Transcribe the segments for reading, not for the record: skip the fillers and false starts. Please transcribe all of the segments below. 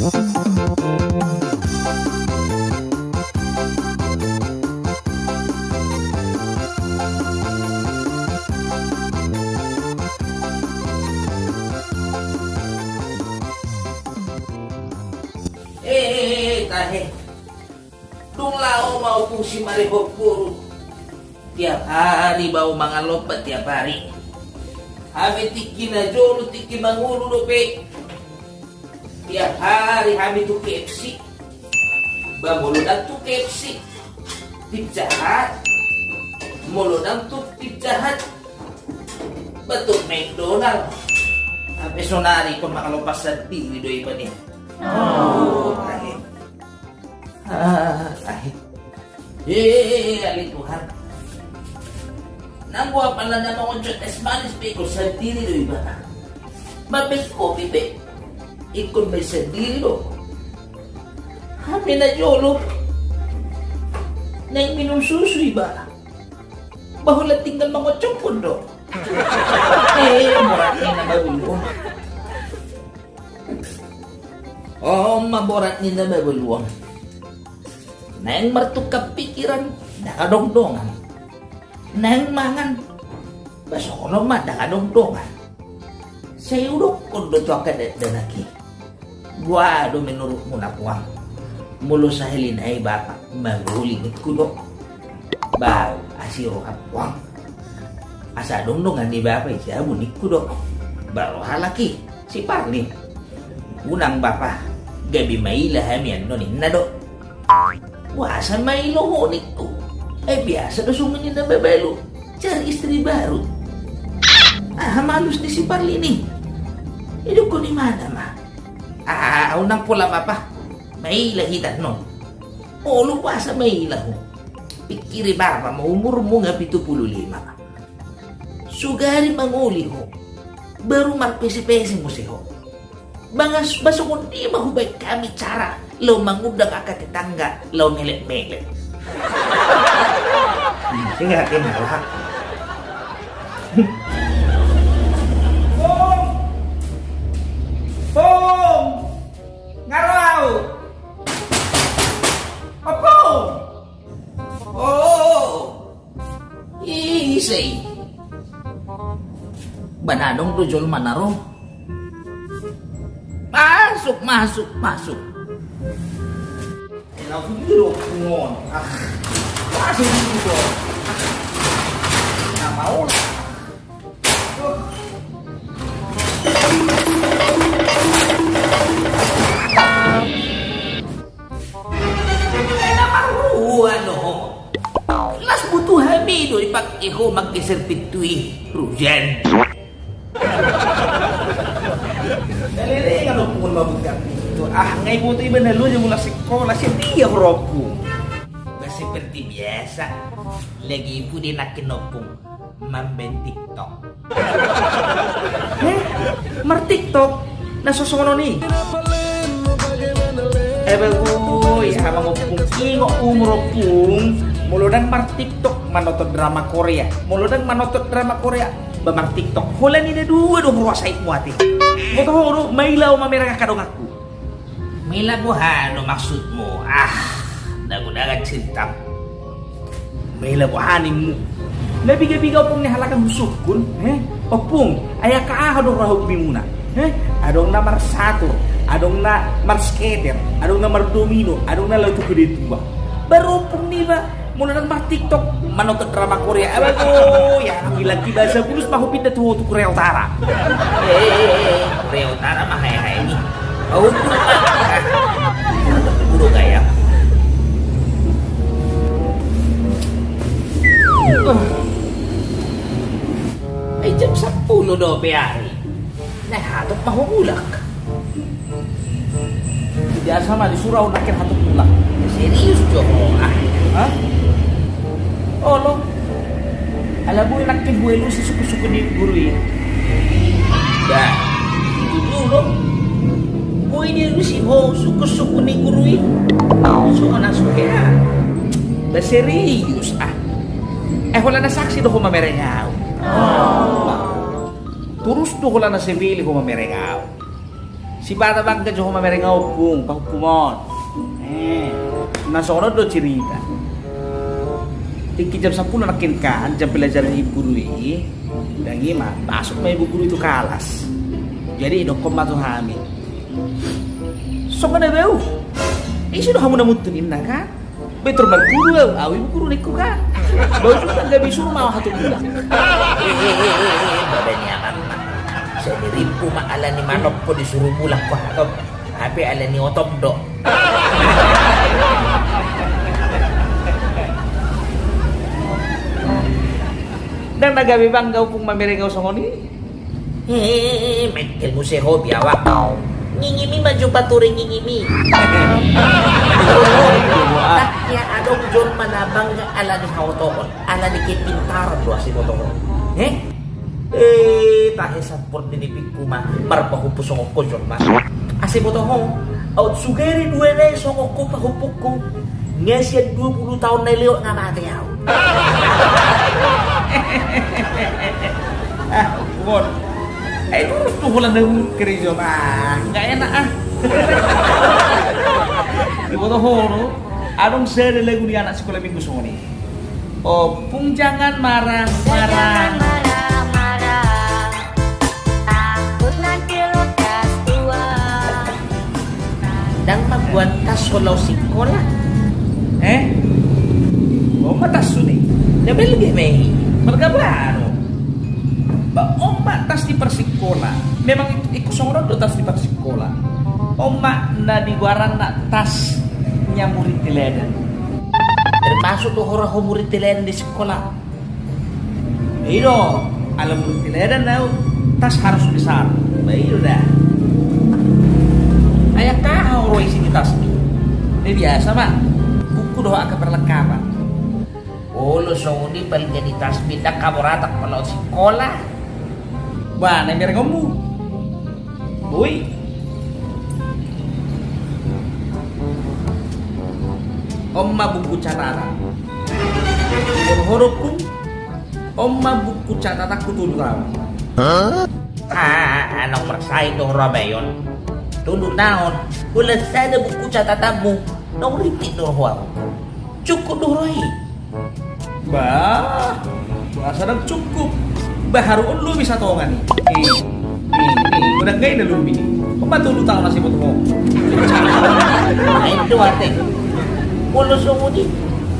Tahe. Dung lao mau kung si Maribok Puro. Tiap hari bau mga lompat tiap hari. Kami tiki na jolo, tiki mangulo dope. Tiap hari kami tu KFC. Bamulunang tu KFC. Pizza Hut. Mulunang tu Pizza Hut. Batuk McDonald. Sampai sonari kung makalumpas sa dili do iba niya. Tahe. Tahe. Alin Tuhan. Nang buha pala na mga chot Spanish people sa dili do iba. Mabel kopi be. Ikon may sa dili do. Kami na jolo. Nang minumsuso iba. Bahulat tinggal mga chokon do. Morat ni na mabuluan. Maborat ni na mabuluan. Nang martukap pikiran, nakadongdongan. Nang mangan, basokono mah nakadongdongan. Sayurok kundo to akadet danaki. Buado menurut munapuang. Mulu sa hilin ay bapak maguling kudo. Ba asiro kapuang. Asa dongdongan ni bapak siya bunik kudo. Baru halaki si Parli. Unang bapak gabi maila hamian nonin nado. Wasa mailo honik ko. Biasa na sungin na babalo. Cari istri baru. Malus ni si Parli ni. Hidup ko ni mana ma? Unang pula papa. Maila hitan no. Lupa sa maila ho. Pikiri bapa mo umur mo nga 75. Sugari manguli ho. Baru marpesi-pesi mo si ho. Bangas baso kung di mahubay kami cara lo mangudang akat tetangga lo melet-melet. Sige akin na ha. Pong! Ngaraw! Pong! Isay. Banadong tujol manaro. Masuk. Nabiro ngon. Masuk dito. Na mau. Las butuh hamido ipak iho magkisertitui Rujan. Daliri nga nung pun mabugak dito. Ngay buto iba na lunya mula sekolah siya dia roku. Seperti biasa, lagi po din nakinopong mamben TikTok. Mar TikTok? Nasusunod ni? Bagoy, habang upong ingo umropong, mulodang mar TikTok manotot drama Korea. Mulodang manotot drama Korea, bamar TikTok. Hula ni na dua dong ruasait mo ati. Motohoro, may ilaw mamirang akadong ako. May labuhan, maksud mo? Dagudagan cinta. May labuhanin mo. Nabiga-bigaw pong nihalakan husukun. Opung, ayak kaahadong rahog muna. Adong na marsator, adong na marskater, adong na mardomino, adong na lautu kuditua. Baru pong niba, mula nang mar-TikTok, manotot drama Korea. Abago, ya, ang ilang bahasa bulus mahupit na tuho to Korea Utara. Korea Utara mahaya-haya ni. Awun ko naman. Puro kaya. Ay jam 10 hari. Nahatot mahulak. Tidak sama di surau nakin hatot mulak. Serius Joko. Lo. Alam mo nakin buelo si suku-suku ni guru ini. Dah. Itu dulu. Oh ini lu si ho suku-suku ni guru ini. So anak suka. Dah serius wala na saksi do ko mamerengaw. Turus do ko lang na sibili ko mamerengaw. Si bata bang ka joko mamereng opung, pahupumon. Nasono do cerita. Tiki jam 10 nakin kan, jam pelajaran ibu guru ini. Dan gimana, masuk sama ibu guru itu kalas. Jadi dokom matu hamil. So kan beu. Sudah kamu namutun inna kan? Betul betul awi ibu guru niku kan. Bau juga gak bisa mau hatu bulan. Badannya aman. Saya diripu mak ala ni manop ko disuruh pulang ko hatop. Tapi ala ni otop do. Dan nagabi bang kau pung mamereng kau songoni? Mekel mo si hobi awak. Ngingimi maju paturing ngingimi. Ya adong John manabang ala ni hawtokon. Ala ni kipintaran do si motokon. Tahe sampur dinipik kuma marpahupo songok ko John mas. Asi motokon. Out sugeri dua na songok ko pahupok ko. Ngasya 20 tahun na liyo nga mati yaw. Bon. Itu tuh hulan dari kerja mah, nggak enak ah. Di foto horo, adong saya lagu di anak sekolah minggu sore. Oh, pung jangan marah-marah. Takut nanti lekas tua. Dan membuat tas walau sekolah. Oh matas suni. Nabil lebih mehi. Mereka baru. Oma tas di persikola. Memang ikut songron do tas di persikola. Oma na di guaran na tas murid teladan. Termasuk tuh orang murid teladan di sekolah. Iyo, alam murid teladan na tas harus besar. Baik dah. Ayah kau roy sini tas. Ini biasa mak. Buku doa akan perlengkapan. Oh, lo songoni paling jadi tas pindah kamu ratak kalau sekolah. Wah, nembir kamu. Woi. Oma buku catatan. Horo pun oma buku catatan aku tuh tahu. Anong marsay dong Rabayon. Tunduk naon. Wala sana buku catatanmu. Nong ritik dong huwag. Cukup dong Roy. Bah, bahasa dah cukup. Baharu lu bisa tongan nih. Udah gak ada lu ini. Pembantu lu tahu nasi potong. Itu ate. Kalau sumudi,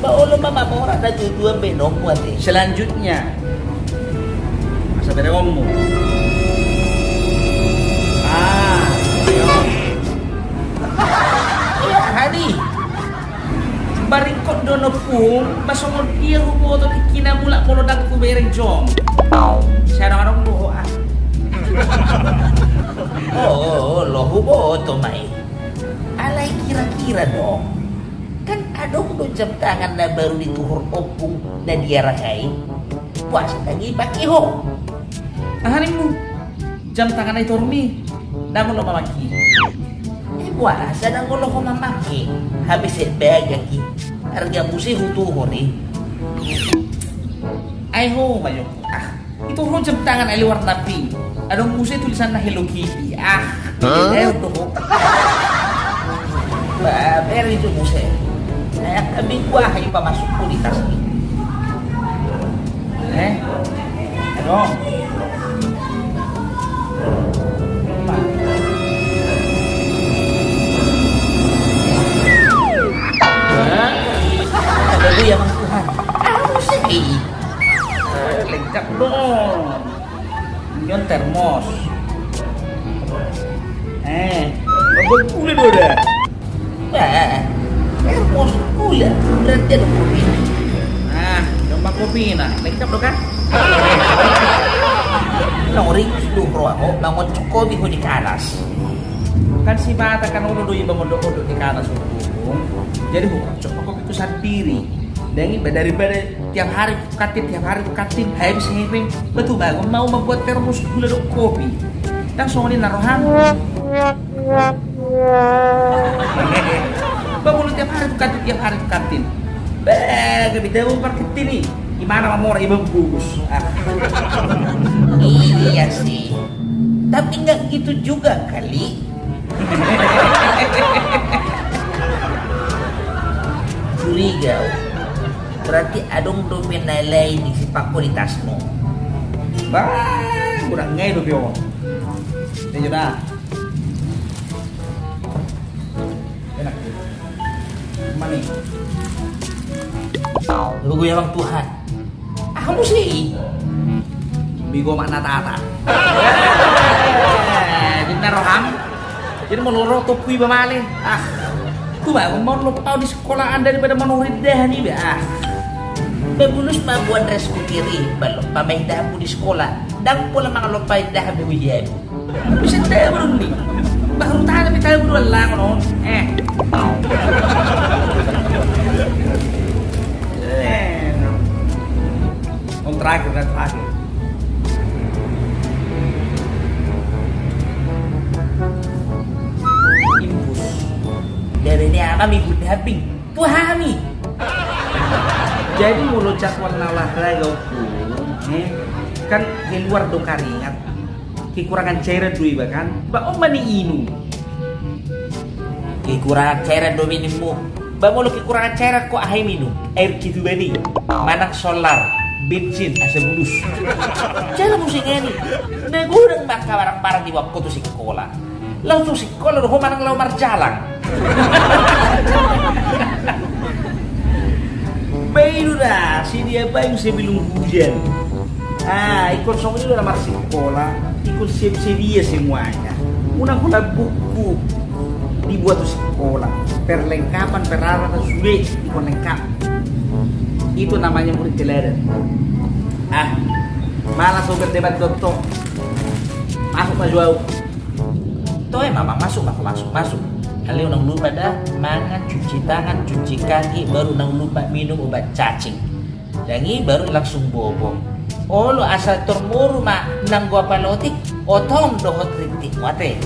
baulo mama mau ada dua benong ate. Selanjutnya, masa beda ngomong. Ya hari. Barikot dono pun, masong dia hubo to kina mula polo dak ku bereng jong. Saya orang lu ah. Oh, lo hubo to mai. Alay kira-kira dong. Kan adong do jam tangan na baru dituhur opung na dia rasain. Puas lagi paki ho. Ahanimu jam tangan itu rumi. Namun lo mamaki. Puasa na ko lo ko mamaki. Habis baga ki. Harga musi hutuhur eh. Ay ho, mayo. Itu ho jam tangan ay warna pink. Adong musi tulisan na Hello Kitty. Ayo tuh. Beri itu musi. Kayak kami kuahay pamasok ko di tas ni. Ano? Lalu yang Tuhan. Apa sih? Lengkap dong. Yon termos. Bagus pula dah. Termos gula. Berarti ada kopi. Gampang kopi nah. Lengkap dong kan? Nori lu roho, bangun cukup di di kanas. Kan si bata kan udah doi bangun di kanas hukum. Jadi hukum cukup itu sendiri. Dan daripada tiap hari katin, habis ngepeng, betul bangun mau membuat termos gula dong kopi. Langsung ini naruhan. Bangun tiap hari katin. Gak bisa mau parketin nih. Gimana mau orang ibu bungkus? Iya sih. Tapi nggak gitu juga kali. Curiga, berarti adong dompet lain di sipakku di tasmu. Bah, kurang ngai tuh pio. Ini sudah. Enak. Mana nih? Lugu yang Tuhan. Kamu sih? Bigo makna tata. Jadi naroham. Jadi mau loro topui bamale. Tuh bang, mau lupa di sekolahan daripada menuridah nih bah. Babulus mah buat resku kiri, balok pamain dahamu di sekolah, dan pula mga lupay dahamu wiyan. Bisa tayo bro nih, baru tayo bro lang no. Om terakhir. Impus. Dari ini apa minggu daping? Tuhami. Jadi mulut jadwal olahraga kan di luar do keringat kekurangan cairan dui bahkan ba mani inu Kekurangan cairan do minummu. Ba mau kekurangan cairan kok ahay minum air gitu bani. Manak solar, bensin, asa bulus. Jangan musiknya nih. Nagurang maka barang-barang di waktu tuh sekolah. Lalu sekolah do manang lau marjalang. Baik dah, sini apa yang sebelum hujan. Ikut song ini udah masih sekolah, ikut sedia semuanya. Una buku dibuat di sekolah, perlengkapan peralatan sudah ikut lengkap. Itu namanya murid teladan. Malas mau berdebat dokter. Masuk Pak Juau. Toh memang masuk. Kali nang lupa dah mangan, cuci tangan, cuci kaki, baru nang lupa minum obat cacing. Dangi baru langsung bobo. Oh lo asal termuru mak nang gua palotik, otong dohot rintik mate.